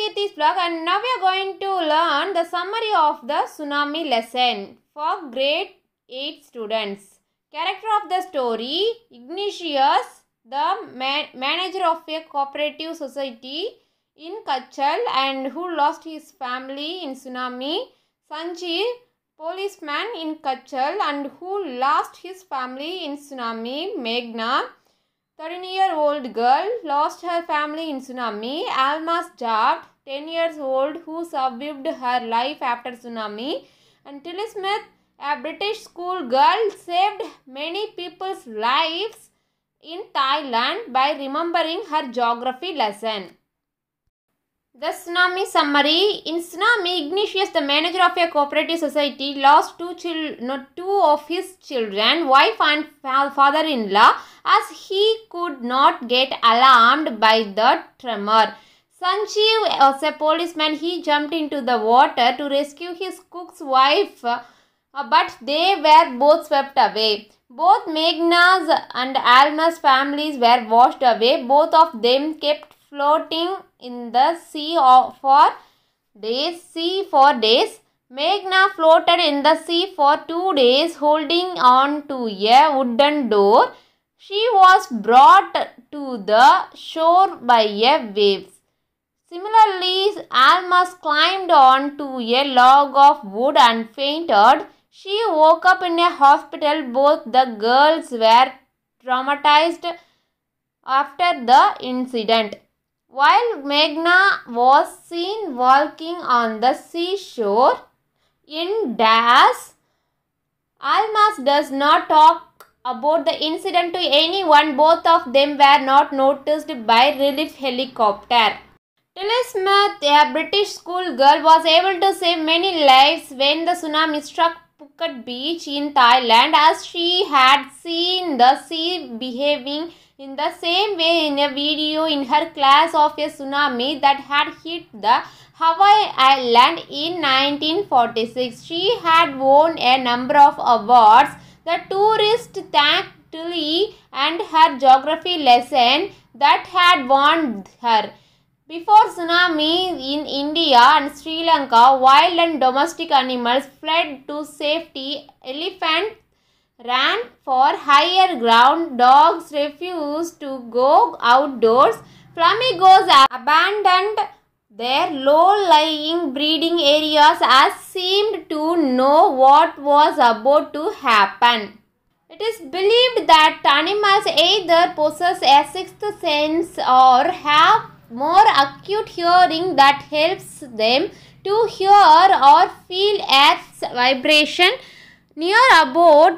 Kirti's blog, and now we are going to learn the summary of the tsunami lesson for grade 8 students. Character of the story: Ignatius, the manager of a cooperative society in Kachal and who lost his family in tsunami. Sanjeev, policeman in Kachal and who lost his family in tsunami. Meghna, 13-year-old girl, lost her family in tsunami. Alma's Jab, 10 years old, who survived her life after tsunami. And Tilly Smith, a British school girl, saved many people's lives in Thailand by remembering her geography lesson. The tsunami summary. In tsunami, Ignatius, the manager of a cooperative society, lost two of his children, wife and father-in-law, as he could not get alarmed by the tremor. Sanjeev was a policeman. He jumped into the water to rescue his cook's wife, but they were both swept away. Both Meghna's and Alma's families were washed away. Both of them kept floating in the sea for days. Meghna floated in the sea for 2 days, holding on to a wooden door. She was brought to the shore by a wave. Similarly, Alma climbed on to a log of wood and fainted. She woke up in a hospital. Both the girls were traumatized after the incident. While Meghna was seen walking on the seashore in Das, Alma does not talk about the incident to anyone. Both of them were not noticed by relief helicopter. Tilly Smith, a British school girl, was able to save many lives when the tsunami struck Phuket beach in Thailand, as she had seen the sea behaving in the same way in a video in her class of a tsunami that had hit the Hawaii island in 1946. She had won a number of awards. The tourists thanked Tilly and her geography lesson that had warned her. Before tsunami in India and Sri Lanka, wild and domestic animals fled to safety. Elephants ran for higher ground. Dogs refused to go outdoors. Flamingos abandoned their low-lying breeding areas as seemed to know what was about to happen. It is believed that animals either possess a sixth sense or have more acute hearing that helps them to hear or feel Earth's vibration. Near about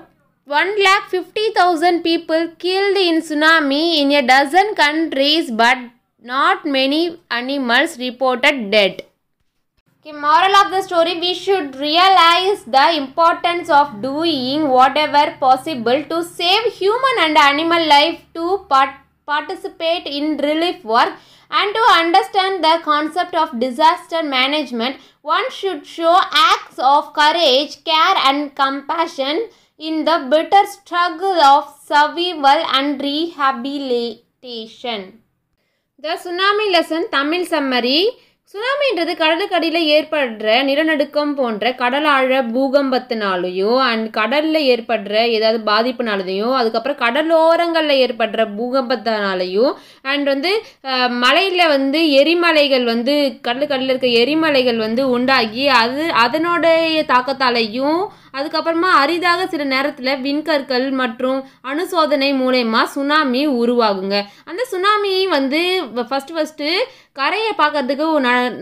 150,000 people killed in tsunami in a dozen countries, but not many animals reported dead. Moral of the story: we should realize the importance of doing whatever possible to save human and animal life, to participate in relief work, and to understand the concept of disaster management. One should show acts of courage, care and compassion in the bitter struggle of survival and rehabilitation. The tsunami lesson Tamil summary. சுனாமின்றது கடலுக்கு அடியில் ஏற்படுற நிலநடுக்கம் போன்ற கடல் ஆழ பூகம்பத்தினாலேயோ and கடலில் ஏற்படுற ஏதாவது பாதிப்புனாலேயோ, அதுக்கப்புறம் கடலோரங்களில் ஏற்படுற பூகம்பத்தினாலேயோ, அண்ட் மலையில் எரிமலைகள் கடலுக்கு அடியில் இருக்க எரிமலைகள் உண்டாகி அதனுடைய தாக்கத்தாலேயும், அதுக்கப்புறமா அரிதாக சில நேரத்தில் விண்கற்கள் மற்றும் அணுசோதனை மூலயமா சுனாமி உருவாகுங்க. அந்த சுனாமி ஃபஸ்ட்டு கரையை பார்க்கறதுக்கு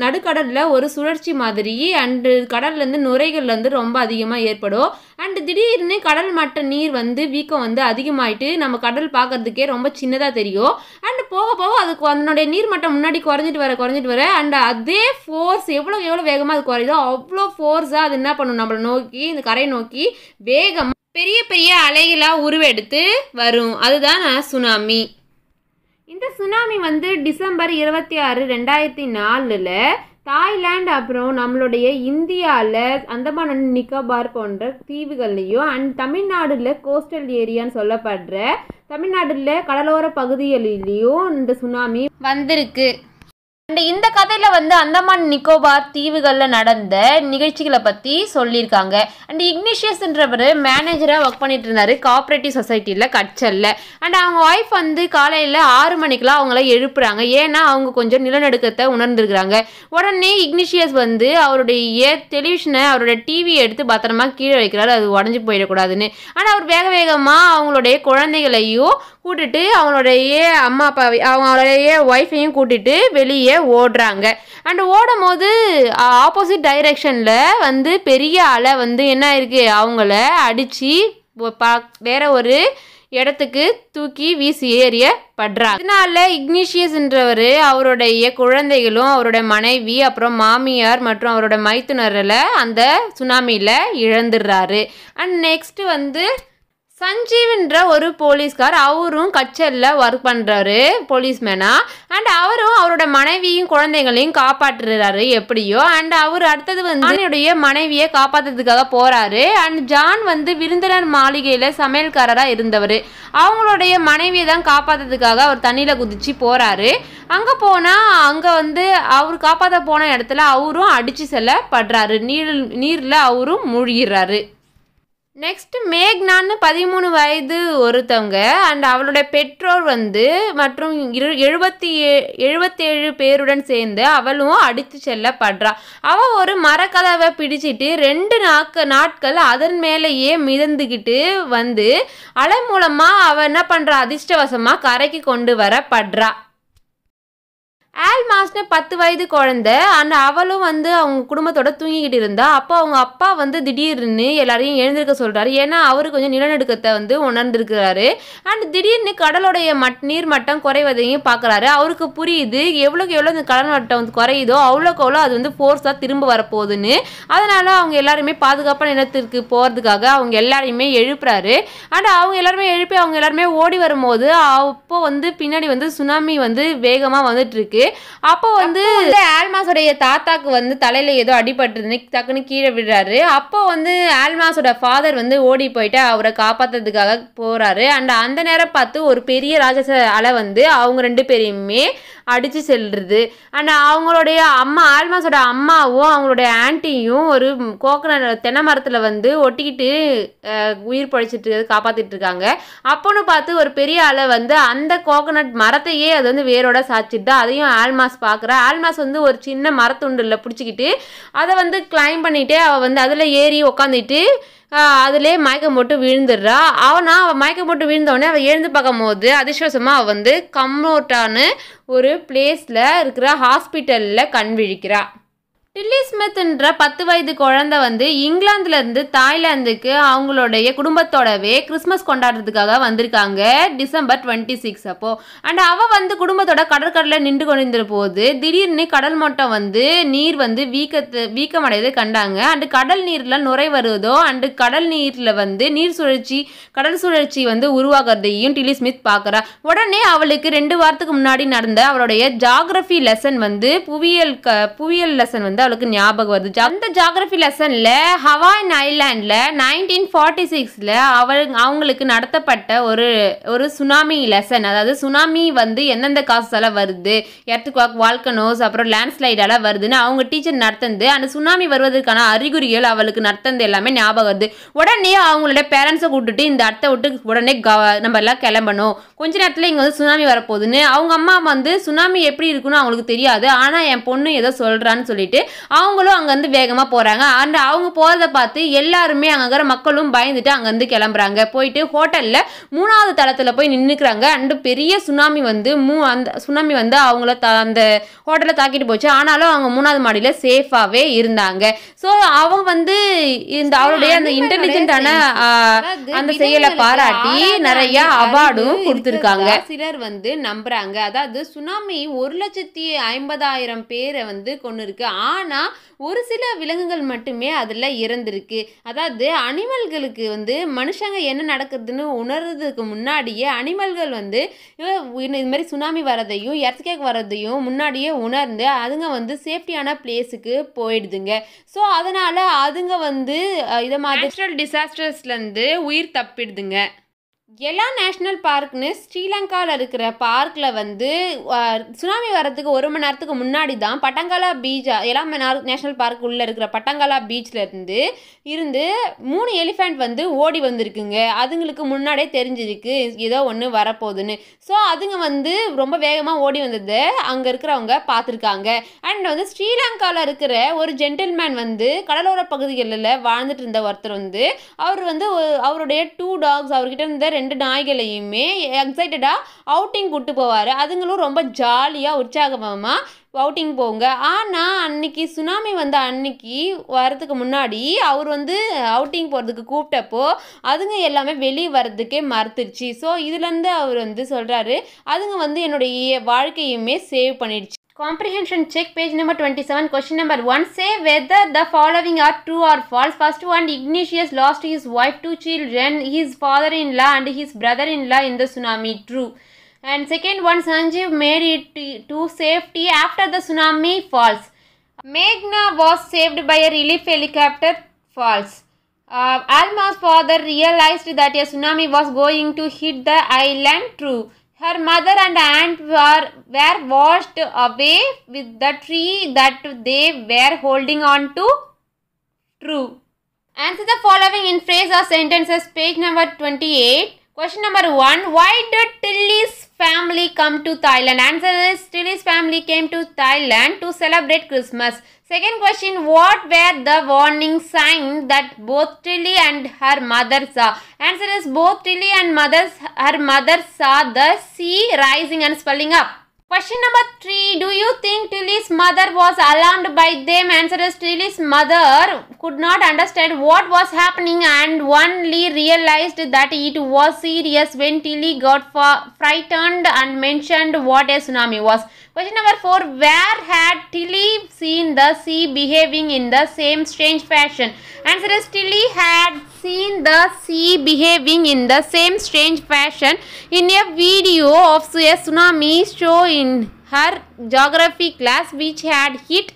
நடுக்கடலில் ஒரு சுழற்சி மாதிரி அண்டு கடல்லேருந்து நுரைகள் ரொம்ப அதிகமாக ஏற்படும். அண்டு திடீர்னு கடல் மட்ட நீர் வீக்கம் அதிகமாகிட்டு நம்ம கடல் பார்க்கறதுக்கே ரொம்ப சின்னதாக தெரியும். அண்டு போக போக அதுக்கு அதனுடைய நீர்மட்டம் முன்னாடி குறைஞ்சிட்டு வர அண்ட் அதே ஃபோர்ஸ் எவ்வளோ வேகமாக அது குறையுதோ அவ்வளோ ஃபோர்ஸாக அது என்ன பண்ணும், நம்மளை நோக்கி இந்த கரை நோக்கி வேகமாக பெரிய பெரிய அலைகளாக உருவெடுத்து வரும். அதுதான் சுனாமி. இந்த சுனாமி டிசம்பர் 26, 2004 தாய்லாந்து அப்புறம் நம்மளுடைய இந்தியாவில் அந்தமான் அண்ட் நிக்கோபார் போன்ற தீவுகள்லையும் அண்ட் தமிழ்நாடுல கோஸ்டல் ஏரியான்னு சொல்லப்படுற தமிழ்நாடுல கடலோர பகுதிகளிலையும் இந்த சுனாமி வந்திருக்கு. அண்ட் இந்த கதையில் வந்து அந்தமான் நிக்கோபார் தீவுகளில் நடந்த நிகழ்ச்சிகளை பற்றி சொல்லியிருக்காங்க. அண்ட் இக்னிஷியஸ்ன்றவர் மேனேஜராக ஒர்க் பண்ணிட்டு இருந்தார் கோஆப்ரேட்டிவ் சொசைட்டியில் கட்சலில். அண்ட் அவங்க ஒய்ஃப் வந்து காலையில் 6 மணிக்கெலாம் அவங்கள எழுப்புறாங்க. ஏன்னா அவங்க கொஞ்சம் நிலநடுக்கத்தை உணர்ந்துருக்குறாங்க. உடனே இக்னிஷியஸ் வந்து அவருடைய டெலிவிஷனை அவருடைய டிவியை எடுத்து பத்திரமா கீழே வைக்கிறாரு, அது உடஞ்சி போயிடக்கூடாதுன்னு. ஆனால் அவர் வேக வேகமாக அவங்களுடைய குழந்தைகளையும் கூட்டிட்டு அவங்களுடைய அம்மா அப்பாவை அவங்களுடைய ஒய்ஃபையும் கூட்டிட்டு வெளியே ஓடுறாங்க. அண்ட் ஓடும் போது ஆப்போசிட் டைரெக்ஷனில் வந்து பெரிய அலை வந்து என்ன இருக்குது அவங்கள அடித்து வேற ஒரு இடத்துக்கு தூக்கி வீசி எறியப்படுறாங்க. இதனால இக்னிஷியஸ்ன்றவர் அவருடைய குழந்தைகளும் அவருடைய மனைவி அப்புறம் மாமியார் மற்றும் அவரோட மைத்துனரில் அந்த சுனாமியில் இழந்துடுறாரு. அண்ட் நெக்ஸ்ட்டு வந்து சஞ்சீவ்ன்ற ஒரு போலீஸ்கார், அவரும் கட்சலில் ஒர்க் பண்ணுறாரு போலீஸ்மேனாக. அண்ட் அவரும் அவரோட மனைவியும் குழந்தைங்களையும் காப்பாற்றுறாரு எப்படியோ. அண்ட் அவர் அடுத்தது வந்து ஜானுடைய மனைவியை காப்பாற்றுறதுக்காக போகிறாரு. அண்ட் ஜான் வந்து விருந்தினர் மாளிகையில் சமையல்காரராக இருந்தவர். அவங்களுடைய மனைவியை தான் காப்பாற்றுறதுக்காக அவர் தண்ணியில் குதிச்சு போகிறாரு. அங்கே போனால் அங்கே வந்து அவர் காப்பாற்ற போன இடத்துல அவரும் அடித்து செல்லப்படுறாரு. நீரில் அவரும் மூழ்கிறாரு. நெக்ஸ்ட் மேக்னான்னு 13 வயது ஒருத்தவங்க அண்ட் அவளுடைய பெற்றோர் வந்து மற்றும் 77 பேருடன் சேர்ந்து அவளும் அடித்து செல்லப்படுறா. அவள் ஒரு மரக்கதவை பிடிச்சிட்டு 2 நாட்கள் அதன் மேலேயே மிதந்துக்கிட்டு வந்து அலை மூலமாக அவள் என்ன பண்ணுறா, அதிர்ஷ்டவசமாக கரைக்கு கொண்டு வரப்படுறா. ஆல்மாஸ்னு 10 வயது குழந்தை அண்ட் அவளும் வந்து அவங்க குடும்பத்தோட தூங்கிக்கிட்டு இருந்தா. அப்போ அவங்க அப்பா வந்து திடீர்னு எல்லாரையும் எழுந்திருக்க சொல்கிறாரு. ஏன்னா அவரு கொஞ்சம் நிலநடுக்கத்தை வந்து உணர்ந்துருக்கிறாரு. அண்ட் திடீர்னு கடலோடைய நீர் மட்டம் குறைவதையும் பார்க்குறாரு. அவருக்கு புரியுது எவ்வளோக்கு எவ்வளோ இந்த கடல் மட்டம் வந்து குறையுதோ அவ்வளோக்கு அவ்வளோ அது வந்து ஃபோர்ஸாக திரும்ப வரப்போகுதுன்னு. அதனால் அவங்க எல்லாருமே பாதுகாப்பான இடத்திற்கு போகிறதுக்காக அவங்க எல்லாரையுமே எழுப்புறாரு. அண்ட் அவங்க எல்லாருமே ஓடி வரும்போது அப்போ வந்து பின்னாடி வந்து சுனாமி வந்து வேகமாக வந்துட்டுருக்கு. அப்போ வந்து ஆல்மாஸோடைய தாத்தாக்கு வந்து தலையில ஏதோ அடிபட்டுருன்னு டக்குன்னு கீழே விடுறாரு. அப்போ வந்து ஆல்மாஸோட ஃபாதர் வந்து ஓடி போயிட்டு அவரை காப்பாற்றுறதுக்காக போறாரு. அண்ட் அந்த நேரம் பார்த்து ஒரு பெரிய ராட்சச அலை வந்து அவங்க 2 பேரையுமே அடித்து செல்லுறது. அண்ட் அவங்களுடைய அம்மா ஆல்மாஸோட அம்மாவும் அவங்களுடைய ஆன்ட்டியும் ஒரு கோகனட் தென்னை மரத்தில் வந்து ஒட்டிக்கிட்டு உயிர் பழிச்சிட்டு காப்பாற்றிட்டு இருக்காங்க. அப்போன்னு பார்த்து ஒரு பெரிய அலை வந்து அந்த கோகனட் மரத்தையே அது வந்து வேரோட சாய்ச்சிட்டு அதையும் ஆல்மாஸ் பார்க்குறா. ஆல்மாஸ் வந்து ஒரு சின்ன மரத்துண்டில் பிடிச்சிக்கிட்டு அதை வந்து கிளைம் பண்ணிகிட்டே அவள் வந்து அதில் ஏறி உக்காந்துட்டு அதிலே மயக்கம் போட்டு விழுந்துடுறா. அவள் மயக்கம் போட்டு விழுந்தோடனே அவள் எழுந்து பார்க்கும் போது அதிர்ஷ்டவசமாக அவள் வந்து கம்னோட்டான்னு ஒரு பிளேஸில் இருக்கிற ஹாஸ்பிட்டலில் கண் விழிக்கிறா. டில்லி ஸ்மித்ன்ற 10 வயது குழந்தை வந்து இங்கிலாந்துலேருந்து தாய்லாந்துக்கு அவங்களுடைய குடும்பத்தோடவே கிறிஸ்மஸ் கொண்டாடுறதுக்காக வந்திருக்காங்க டிசம்பர் 26 அப்போ. அண்ட் அவள் வந்து குடும்பத்தோட கடற்கரையில் நின்று கொண்டிருந்த போது திடீர்னு கடல் மட்டம் வந்து நீர் வந்து வீக்கமடையது கண்டாங்க. அண்டு கடல் நீரில் நுரை வருவதோ அண்டு கடல் நீரில் வந்து கடல் சுழற்சி வந்து உருவாகிறதையும் டில்லி ஸ்மித் பார்க்குறா. உடனே அவளுக்கு 2 வாரத்துக்கு முன்னாடி நடந்த அவளுடைய ஜாகிரபி லெசன் வந்து புவியியல் லெசன் வந்து அவளுக்கு ஞாபகம் வருது. அந்த ஜியோகிராஃபி லெசன்ல ஹவாய் ஐலாண்ட்ல 1946ல அவங்களுக்கு நடத்தப்பட்ட ஒரு சுனாமி லெசன், அதாவது சுனாமி வந்து எந்தெந்த காசால வருது, எர்த்குவாக், வால்கனோஸ், அப்புறம் லேண்ட்ஸ்லைடால வருதுன்னு அவங்க டீச்சர் நடத்துந்து அந்த சுனாமி வருவதற்கான அறிகுறிகள் அவளுக்கு நடத்துந்து எல்லாமே ஞாபகம் வருது. உடனே அவங்களோட பேரண்ட்ஸை கூப்பிட்டுட்டு இந்த இடத்த விட்டு உடனே நம்ம எல்லாம் கிளம்பணும், கொஞ்ச நேரத்தில் இங்கே வந்து சுனாமி வரப்போகுதுன்னு. அவங்க அம்மா வந்து சுனாமி எப்படி இருக்குன்னு அவங்களுக்கு தெரியாது, ஆனால் என் பொண்ணு ஏதோ சொல்கிறான்னு சொல்லிட்டு அவங்களும் அங்கேருந்து வேகமாக போகிறாங்க. அண்ட் அவங்க போகிறத பார்த்து எல்லாருமே அங்கே இருக்கிற மக்களும் பயந்துட்டு அங்கேருந்து கிளம்புறாங்க. போயிட்டு ஹோட்டலில் 3வது தளத்தில் போய் நின்றுக்கிறாங்க. அண்டு பெரிய சுனாமி வந்து அந்த சுனாமி வந்து அவங்கள அந்த ஹோட்டலில் தாக்கிட்டு போச்சு. ஆனாலும் அவங்க 3வது மாடியில் சேஃபாகவே இருந்தாங்க. ஸோ அவங்க வந்து இந்த அவருடைய அந்த இன்டெலிஜென்ட்டான அந்த செயலை பாராட்டி நிறைய அவார்டும் கொடுத்துருக்காங்க. சிலர் வந்து நம்புறாங்க, அதாவது சுனாமி 1,50,000 பேரை வந்து கொண்டு இருக்கு. ஆனால் ஒரு சில விலங்குகள் மட்டுமே அதில் இறந்துருக்கு. அதாவது அனிமல்களுக்கு வந்து மனுஷங்க என்ன நடக்குதுன்னு உணர்றதுக்கு முன்னாடியே அனிமல்கள் வந்து இது மாதிரி சுனாமி வரதையும் எர்த்குவேக் வரதையும் முன்னாடியே உணர்ந்து அதுங்க வந்து சேஃப்டியான பிளேஸுக்கு போயிடுதுங்க. ஸோ அதனால் அதுங்க வந்து இதை மாதிரி நேச்சுரல் டிசாஸ்டர்ஸ்லேருந்து உயிர் தப்பிடுதுங்க. எல்லா நேஷ்னல் பார்க்னு ஸ்ரீலங்காவில் இருக்கிற பார்க்கில் வந்து சுனாமி வரத்துக்கு 1 மணி நேரத்துக்கு முன்னாடி தான் பட்டங்காலா பீச், எல்லா நேஷ்னல் பார்க் உள்ளே இருக்கிற பட்டங்காலா பீச்சில் இருந்து 3 எலிஃபெண்ட் வந்து ஓடி வந்திருக்குங்க. அதுங்களுக்கு முன்னாடியே தெரிஞ்சிருக்கு ஏதோ ஒன்று வரப்போகுதுன்னு. ஸோ அதுங்க வந்து ரொம்ப வேகமாக ஓடி வந்ததை அங்கே இருக்கிறவங்க பார்த்துருக்காங்க. அண்ட் வந்து ஸ்ரீலங்காவில் இருக்கிற ஒரு ஜென்டில்மேன் வந்து கடலோர பகுதிகளில் வாழ்ந்துட்டு இருந்த ஒருத்தர் வந்து அவர் வந்து அவருடைய 2 டாக்ஸ், அவர்கிட்ட இருந்த 2 நாய்களையுமே எக்ஸைட்டடாக அவுட்டிங் கூப்பிட்டு போவார். அதுங்களும் ரொம்ப ஜாலியாக உற்சாகமாக அவுட்டிங் போங்க. ஆனால் அன்னைக்கு சுனாமி வந்த அன்னைக்கு வரதுக்கு முன்னாடி அவர் வந்து அவுட்டிங் போகிறதுக்கு கூப்பிட்டப்போ அதுங்க எல்லாமே வெளியே வர்றதுக்கே மறுத்துருச்சு. ஸோ இதுலேருந்து அவர் வந்து சொல்கிறாரு, அதுங்க வந்து என்னுடைய வாழ்க்கையுமே சேவ் பண்ணிடுச்சு. Comprehension check, page number 27, question number 1. Say whether the following are true or false. First one, Ignatius lost his wife, 2 children, his father-in-law and his brother-in-law in the tsunami. True. And second one, Sanjeev made it to safety after the tsunami. False. Meghna was saved by a relief helicopter. False. Alma's father realized that a tsunami was going to hit the island. True. Her mother and aunt were washed away with the tree that they were holding on to. True. Answer the following in phrase or sentences, page number 28. Question number 1. Why did Tilly's family come to Thailand? Answer is Tilly's family came to Thailand to celebrate Christmas. Second question, what were the warning signs that both Tilly and her mother saw? Answer is both Tilly and her mother saw the sea rising and swelling up. Question number 3, do you think Tilly's mother was alarmed by them? Answer is Tilly's mother could not understand what was happening and only realized that it was serious when Tilly got frightened and mentioned what a tsunami was. Question number 4, where had Tilly seen the sea behaving in the same strange fashion? Answer is Tilly had seen the sea behaving in the same strange fashion in a video of a tsunami show in her geography class which had hit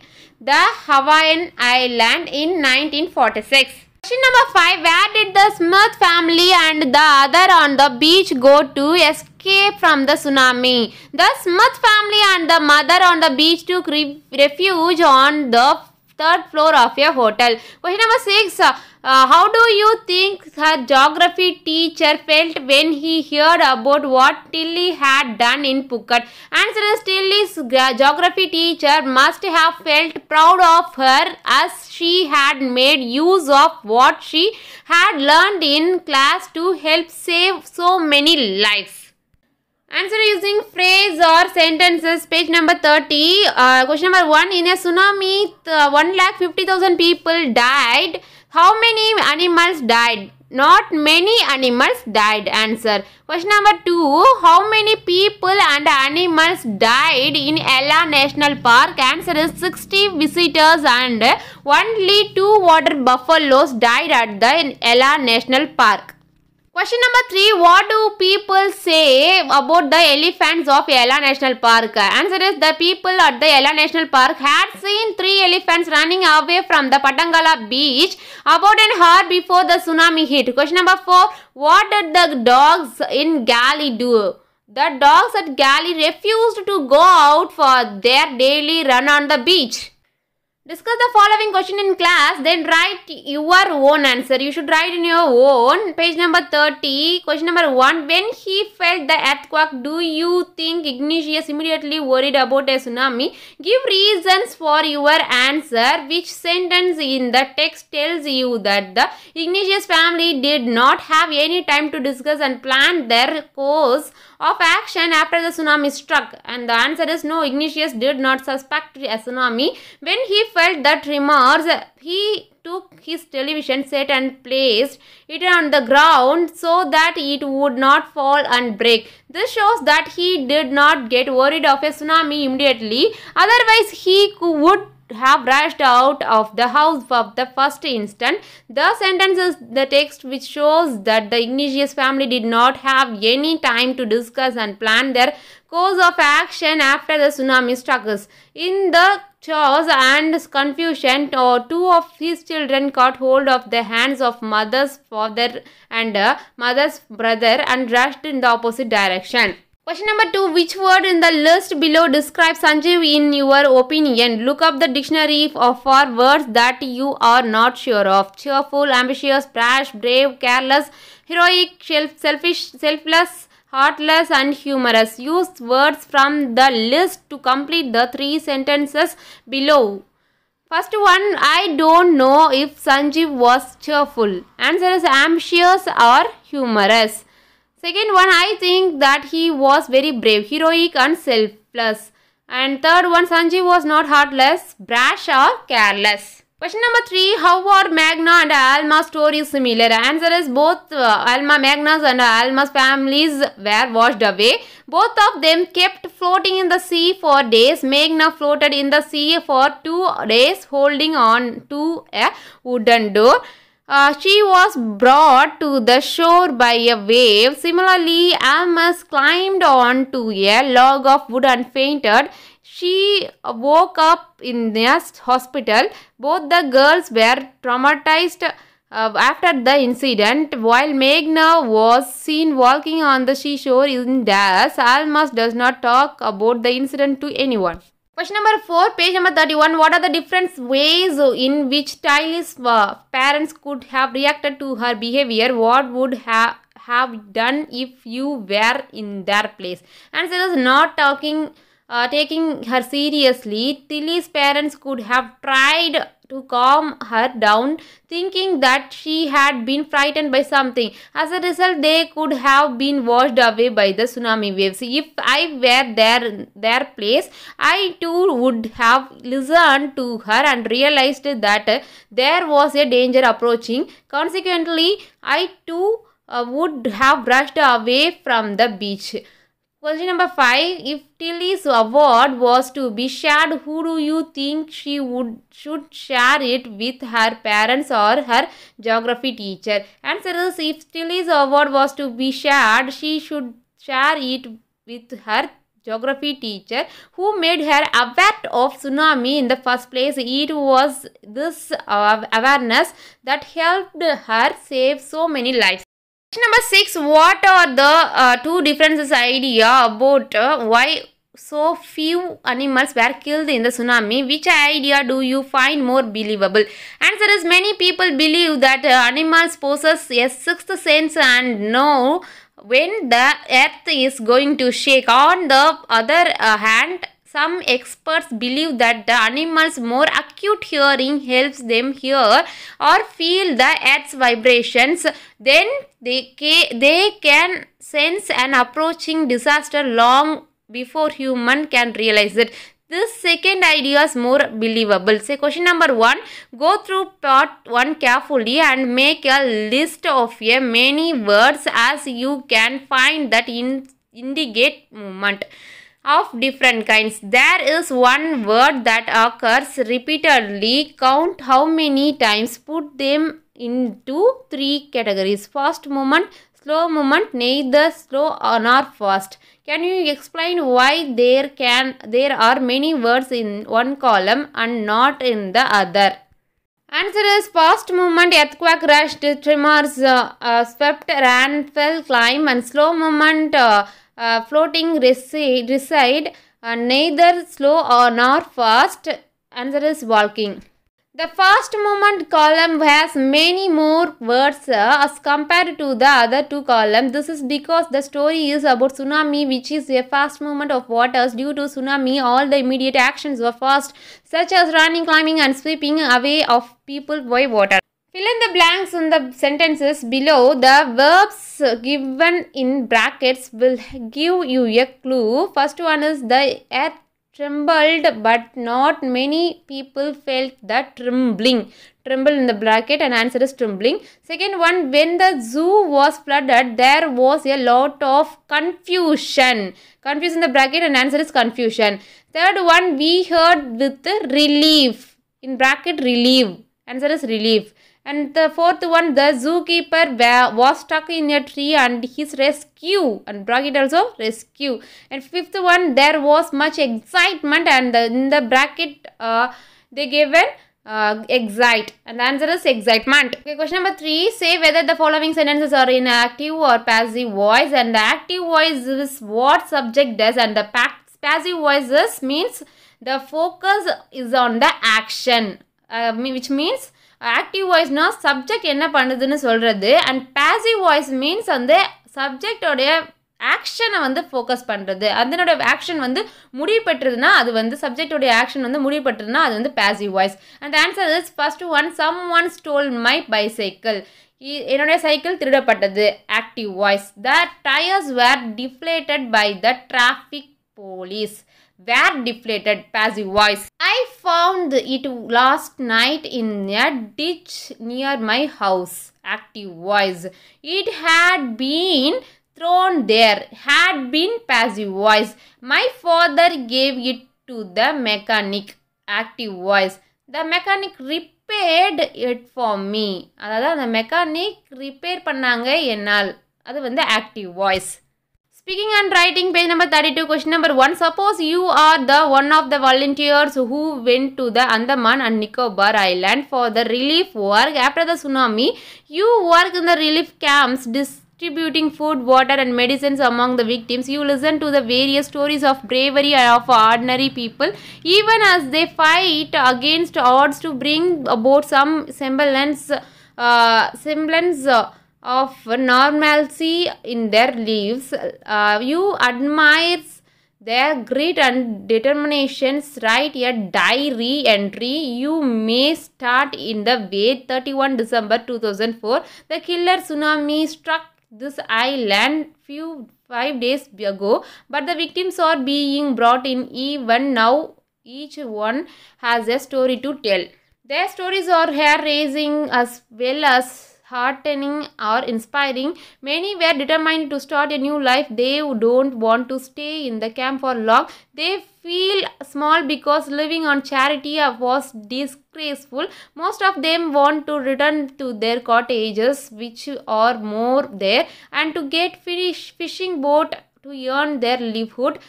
the Hawaiian island in 1946. Question number 5, where did the Smith family and the other on the beach go to escape from the tsunami? The Smith family and the mother on the beach took refuge on the 3rd floor of a hotel. Question number 6, how do you think her geography teacher felt when he heard about what Tilly had done in Phuket? Answer is Tilly's geography teacher must have felt proud of her as she had made use of what she had learned in class to help save so many lives. Answer using phrase or sentences, page number 30. Question number 1, in a tsunami 1,50,000 people died. How many animals died? Not many animals died. Answer. Question number 2, how many people and animals died in Ella National Park? Answer is 60 visitors and only 2 water buffaloes died at the Ella National Park. Question number 3, what do people say about the elephants of Ella National Park? Answer is the people at the Ella National Park had seen 3 elephants running away from the Patangala beach about an hour before the tsunami hit. Question number 4, what did the dogs in Gali do? The dogs at Gali refused to go out for their daily run on the beach. Discuss the following question in class, then write your own answer. You should write in your own. Page number 30. Question number 1. When he felt the earthquake, do you think Ignatius immediately worried about a tsunami? Give reasons for your answer. Which sentence in the text tells you that the Ignatius family did not have any time to discuss and plan their course of action after the tsunami struck? And the answer is no, Ignatius did not suspect a tsunami. When he felt the tremors, he took his television set and placed it on the ground so that it would not fall and break. This shows that he did not get worried of a tsunami immediately. Otherwise, he would have rushed out of the house of the first instant. The sentence is the text which shows that the Ignatius family did not have any time to discuss and plan their course of action after the tsunami struck us. In the chaos and confusion, two of his children caught hold of the hands of mother's father and mother's brother and rushed in the opposite direction. Question number 2. Which word in the list below describes Sanjeev in your opinion? Look up the dictionary for words that you are not sure of. Cheerful, ambitious, brash, brave, careless, heroic, selfish, selfless, heartless and humorous. Use words from the list to complete the 3 sentences below. First one, I don't know if Sanjeev was cheerful. Answer is ambitious or humorous. Second one, I think that he was very brave, heroic and selfless. And third one, Sanjeev was not heartless, brash or careless. Question number 3, how are Magna and Alma's stories similar? Answer is both Magna's and Alma's families were washed away. Both of them kept floating in the sea for days. Magna floated in the sea for 2 days holding on to a wooden door. She was brought to the shore by a wave. Similarly, Alma climbed onto a log of wood and fainted. She woke up in the hospital. Both the girls were traumatized after the incident. While Magna was seen walking on the seashore in Dallas, Alma does not talk about the incident to anyone. Question number 4, page number 31. What are the different ways in which Tylee's parents could have reacted to her behavior? What would have done if you were in their place? Answer is not taking her seriously. Tilly's parents could have tried to calm her down, thinking that she had been frightened by something. As a result, they could have been washed away by the tsunami waves. If I were their place, I too would have listened to her and realized that there was a danger approaching. Consequently, I too would have rushed away from the beach. Question number 5. If Tilly's award was to be shared, who do you think she should share it with, her parents or her geography teacher? Answer is, if Tilly's award was to be shared, she should share it with her geography teacher who made her aware of tsunami in the first place. It was this awareness that helped her save so many lives. Number 6. What are the 2 differences idea about why so few animals were killed in the tsunami? Which idea do you find more believable? Answer is, many people believe that animals possess a 6th sense and know when the earth is going to shake. On the other hand, some experts believe that the animal's more acute hearing helps them hear or feel the earth's vibrations. Then they can sense an approaching disaster long before human can realize it. This second idea is more believable. Say question number 1. Go through part 1 carefully and make a list of many words as you can find that indicate movement of different kinds. There is one word that occurs repeatedly. Count how many times. Put them into 3 categories. Fast movement, slow movement, neither slow nor fast. Can you explain why there are many words in one column and not in the other? Answer is fast movement, earthquake, rushed, tremors, swept, ran, fell, climb, and slow movement, floating, reside, neither slow nor fast. Answer is walking. The fast movement column has many more words as compared to the other 2 columns. This is because the story is about tsunami, which is a fast movement of waters. Due to tsunami, all the immediate actions were fast, such as running, climbing, and sweeping away of people by water. Fill in the blanks in the sentences below. The verbs given in brackets will give you a clue. First one is the earth trembled, but not many people felt the trembling. Tremble in the bracket and answer is trembling. Second one, when the zoo was flooded, there was a lot of confusion. Confuse in the bracket and answer is confusion. Third one, we heard with relief. In bracket, relief. Answer is relief. And the fourth one, the zookeeper was stuck in a tree and his rescue, and bracket also rescue. And fifth one, there was much excitement, and in the bracket they gave an excite, and the answer is excitement. Okay, question number 3, say whether the following sentences are in active or passive voice. And the active voice is what subject does, and the passive voice means the focus is on the action, which means active voice na subject என்ன பண்ணுதுன்னு சொல்கிறது, and passive voice means அந்த சப்ஜெக்டோடைய ஆக்ஷனை வந்து focus பண்ணுறது. அதனோட action வந்து முடிவு பெற்றதுன்னா அது வந்து சப்ஜெக்டோடைய ஆக்ஷன் வந்து முடிவு பெற்றதுன்னா அது வந்து passive voice. And the answer is first one, someone stole my bicycle. என்னுடைய சைக்கிள் திருடப்பட்டது, active voice. The tires were deflated by the traffic police. Were deflated, passive voice. I found it last night in a ditch near my house, active voice. It had been thrown there, had been, passive voice. My father gave it to the mechanic, active voice. The mechanic repaired it for me. அதாவது அந்த mechanic repair பண்ணாங்க என்னால், அது வந்து active voice. Speaking and writing, page number 32, question number 1. Suppose you are the one of the volunteers who went to the Andaman and Nicobar Island for the relief work after the tsunami. You work in the relief camps distributing food, water and medicines among the victims. You listen to the various stories of bravery of ordinary people, even as they fight against odds to bring about some semblance of normalcy in their lives. You admire their grit and determinations. Write a diary entry. You may start in the way 31 December 2004. The killer tsunami struck this island 5 days ago, but the victims are being brought in even now. Each one has a story to tell. Their stories are hair-raising as well as heartening or inspiring. Many were determined to start a new life. They don't want to stay in the camp for long. They feel small because living on charity was disgraceful. Most of them want to return to their cottages, which are more there, and to get fishing boat to earn their livelihood.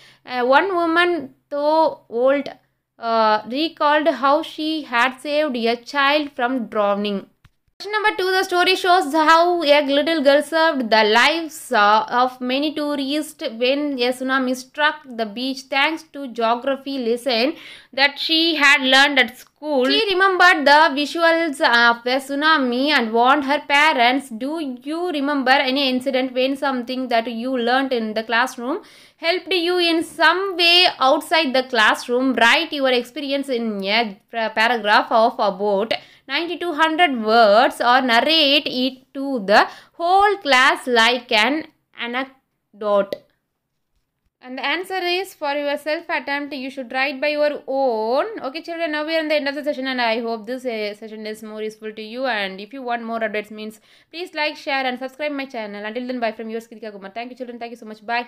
One woman, though old, recalled how she had saved a child from drowning. Question number 2, the story shows how a little girl saved the lives of many tourists when a tsunami struck the beach thanks to geography lesson that she had learned at school. She remembered the visuals of a tsunami and warned her parents. Do you remember any incident when something that you learned in the classroom helped you in some way outside the classroom? Write your experience in a paragraph of about 90-100 words or narrate it to the whole class like an anecdote. And the answer is, for your self-attempt, you should write by your own. Okay, children, now we are in the end of the session, and I hope this session is more useful to you. And if you want more updates, means please like, share, and subscribe my channel. Until then, bye from yours, Kritika Kumar. Thank you, children. Thank you so much. Bye.